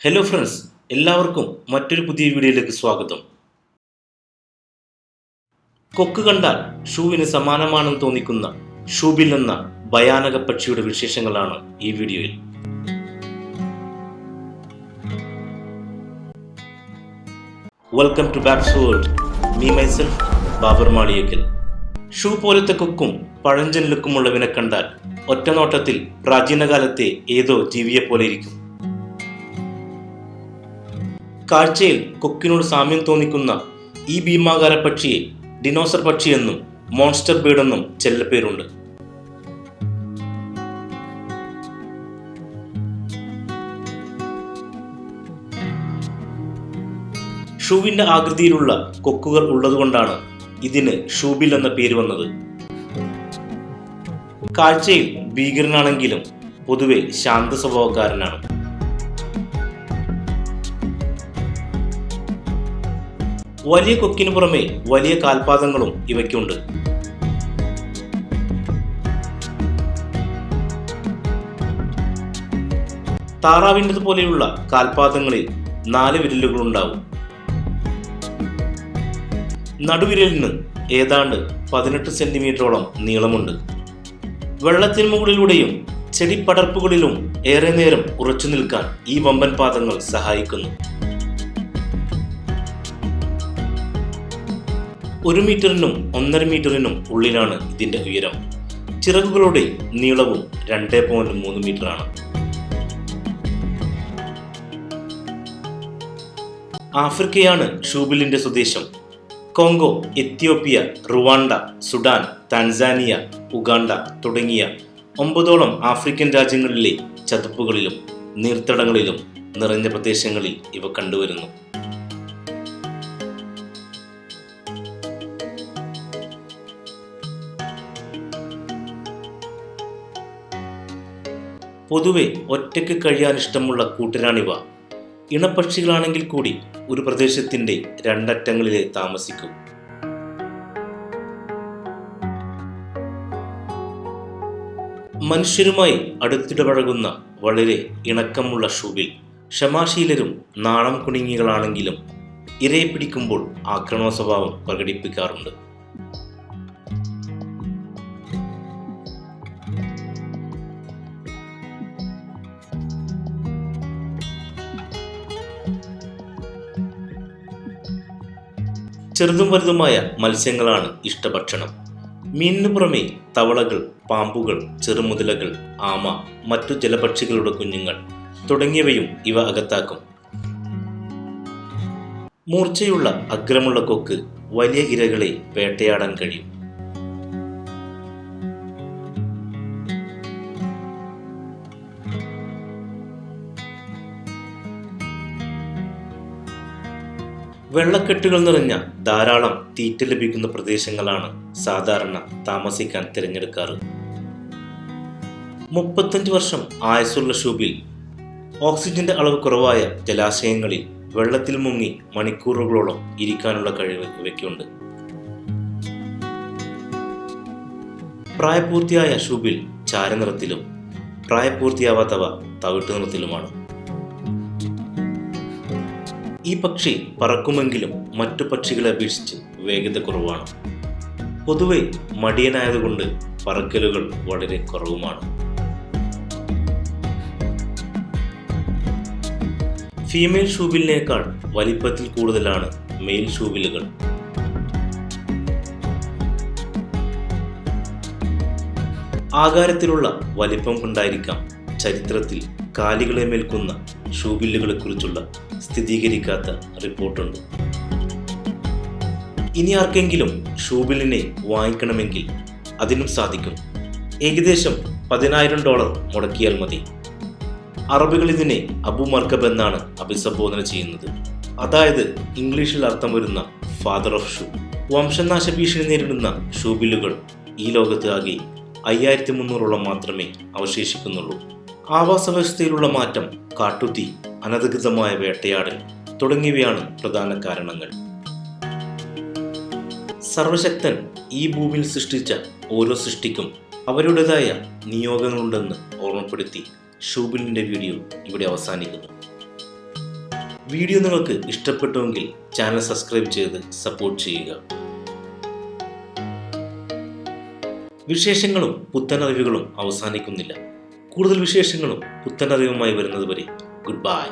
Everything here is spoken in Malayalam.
ഹലോ ഫ്രണ്ട്സ്, എല്ലാവർക്കും മറ്റൊരു പുതിയ വീഡിയോയിലേക്ക് സ്വാഗതം. കൊക്ക് കണ്ടാൽ ഷൂവിന് സമാനമാണെന്ന് തോന്നിക്കുന്ന ഷൂബിൽ എന്ന ഭയാനക പക്ഷിയുടെ വിശേഷങ്ങളാണ് ഈ വീഡിയോയിൽ. Welcome to Babs world. Me myself Babar Maliyekkal. Shoe പോലത്തെ കൊക്കും പഴഞ്ചൻ ലുക്കുമുള്ളവനെ കണ്ടാൽ ഒറ്റനോട്ടത്തിൽ പ്രാചീനകാലത്തെ ഏതോ ജീവിയെ പോലെ ഇരിക്കും. കാഴ്ചയിൽ കൊക്കിനോട് സാമ്യം തോന്നിക്കുന്ന ഈ ഭീമാകാര പക്ഷിയെ ഡിനോസർ പക്ഷിയെന്നും മോൺസ്റ്റർ ബേർഡ് എന്നും ചെല്ലപ്പേരുണ്ട്. ഷൂവിന്റെ ആകൃതിയിലുള്ള കൊക്കുകൾ ഉള്ളതുകൊണ്ടാണ് ഇതിന് ഷൂബിൽ എന്ന പേര് വന്നത്. കാഴ്ചയിൽ ഭീകരനാണെങ്കിലും പൊതുവെ ശാന്ത സ്വഭാവക്കാരനാണ്. വലിയ കൊക്കിന് പുറമെ വലിയ കാൽപാദങ്ങളും ഇവയ്ക്കുണ്ട്. താറാവിൻ്റെതുപോലെയുള്ള കാൽപാദങ്ങളിൽ 4 വിരലുകളുണ്ടാവും. നടുവിരലിന് ഏതാണ്ട് 18 സെന്റിമീറ്ററോളം നീളമുണ്ട്. വെള്ളത്തിന് മുകളിലൂടെയും ചെടിപ്പടർപ്പുകളിലും ഏറെ നേരം ഉറച്ചു നിൽക്കാൻ ഈ വമ്പൻ പാദങ്ങൾ സഹായിക്കുന്നു. 1 മീറ്ററിനും 1.5 മീറ്ററിനും ഉള്ളിലാണ് ഇതിന്റെ ഉയരം. ചിറകുകളുടെ നീളവും 2.3 മീറ്ററാണ്. ആഫ്രിക്കയാണ് ഷൂബിലിന്റെ സ്വദേശം. Congo, Ethiopia, Rwanda, Sudan, Tanzania, Uganda തുടങ്ങിയ 9ഓളം ആഫ്രിക്കൻ രാജ്യങ്ങളിലെ ചതുപ്പുകളിലും നീർത്തടങ്ങളിലും നിറഞ്ഞ പ്രദേശങ്ങളിൽ ഇവ കണ്ടുവരുന്നു. പൊതുവെ ഒറ്റയ്ക്ക് കഴിയാൻ ഇഷ്ടമുള്ള കൂട്ടരാണിവ. ഇണപ്പക്ഷികളാണെങ്കിൽ കൂടി ഒരു പ്രദേശത്തിന്റെ 2 അറ്റങ്ങളിലെ താമസിക്കൂ. മനുഷ്യരുമായി അടുത്തിടപഴകുന്ന വളരെ ഇണക്കമുള്ള ഷൂബിൽ ക്ഷമാശീലരും നാണം കുണുങ്ങികളാണെങ്കിലും ഇരയെ പിടിക്കുമ്പോൾ ആക്രമണ സ്വഭാവം പ്രകടിപ്പിക്കാറുണ്ട്. ചെറുതും വലുതുമായ മത്സ്യങ്ങളാണ് ഇഷ്ടഭക്ഷണം. മീനിനു പുറമെ തവളകൾ, പാമ്പുകൾ, ചെറുമുതലകൾ, ആമ, മറ്റു ജലപക്ഷികളുടെ കുഞ്ഞുങ്ങൾ തുടങ്ങിയവയും ഇവ അകത്താക്കും. മൂർച്ചയുള്ള അഗ്രമുള്ള കൊക്ക് വലിയ ഇരകളെ വേട്ടയാടാൻ കഴിയും. വെള്ളക്കെട്ടുകൾ നിറഞ്ഞ ധാരാളം തീറ്റ ലഭിക്കുന്ന പ്രദേശങ്ങളാണ് സാധാരണ താമസിക്കാൻ തിരഞ്ഞെടുക്കാറ്. 35 വർഷം ആയുസ്സുള്ള ഷൂബിൽ ഓക്സിജന്റെ അളവ് കുറവായ ജലാശയങ്ങളിൽ വെള്ളത്തിൽ മുങ്ങി മണിക്കൂറുകളോളം ഇരിക്കാനുള്ള കഴിവ് ഇവയ്ക്കുണ്ട്. പ്രായപൂർത്തിയായ ഷൂബിൽ ചാരനിറത്തിലും പ്രായപൂർത്തിയാവാത്തവ തവിട്ട് നിറത്തിലുമാണ്. ഈ പക്ഷി പറക്കുമെങ്കിലും മറ്റു പക്ഷികളെ അപേക്ഷിച്ച് വേഗത കുറവാണ്. പൊതുവെ മടിയനായതുകൊണ്ട് പറക്കലുകൾ വളരെ കുറവുമാണ്. ഫീമെയിൽ ഷൂബിലിനേക്കാൾ വലിപ്പത്തിൽ കൂടുതലാണ് മെയിൽ ഷൂബിലുകൾ. ആകാരത്തിലുള്ള വലിപ്പം കൊണ്ടായിരിക്കാം ചരിത്രത്തിൽ കാലികളെ മേൽക്കുന്ന ഷൂബില്ലുകളെ കുറിച്ചുള്ള സ്ഥിരീകരിക്കാത്ത റിപ്പോർട്ടുണ്ട്. ഇനി ആർക്കെങ്കിലും ഷൂബിലിനെ വാങ്ങിക്കണമെങ്കിൽ അതിനും സാധിക്കും. ഏകദേശം $10,000 മുടക്കിയാൽ മതി. അറബികൾ ഇതിനെ അബു മർക്കബ് എന്നാണ് അഭിസംബോധന ചെയ്യുന്നത്. അതായത് ഇംഗ്ലീഷിൽ അർത്ഥം വരുന്ന ഫാദർ ഓഫ് ഷൂ. വംശനാശ ഭീഷണി നേരിടുന്ന ഷൂബില്ലുകൾ ഈ ലോകത്ത് ആകെ 5300 മാത്രമേ അവശേഷിക്കുന്നുള്ളൂ. ആവാസ വ്യവസ്ഥയിലുള്ള മാറ്റം, കാട്ടുതീ, അനധികൃതമായ വേട്ടയാടൽ തുടങ്ങിയവയാണ് പ്രധാന കാരണങ്ങൾ. സർവശക്തൻ ഈ ഭൂമിയിൽ സൃഷ്ടിച്ച ഓരോ സൃഷ്ടിക്കും അവരുടേതായ നിയോഗങ്ങളുണ്ടെന്ന് ഓർമ്മപ്പെടുത്തി ഷൂബിലിന്റെ വീഡിയോ ഇവിടെ അവസാനിക്കുന്നു. വീഡിയോ നിങ്ങൾക്ക് ഇഷ്ടപ്പെട്ടുവെങ്കിൽ ചാനൽ സബ്സ്ക്രൈബ് ചെയ്ത് സപ്പോർട്ട് ചെയ്യുക. വിശേഷങ്ങളും പുത്തനറിവുകളും അവസാനിക്കുന്നില്ല. കൂടുതൽ വിശേഷങ്ങളും പുത്തനറിവുമായി വരുന്നതുവരെ ഗുഡ് ബൈ.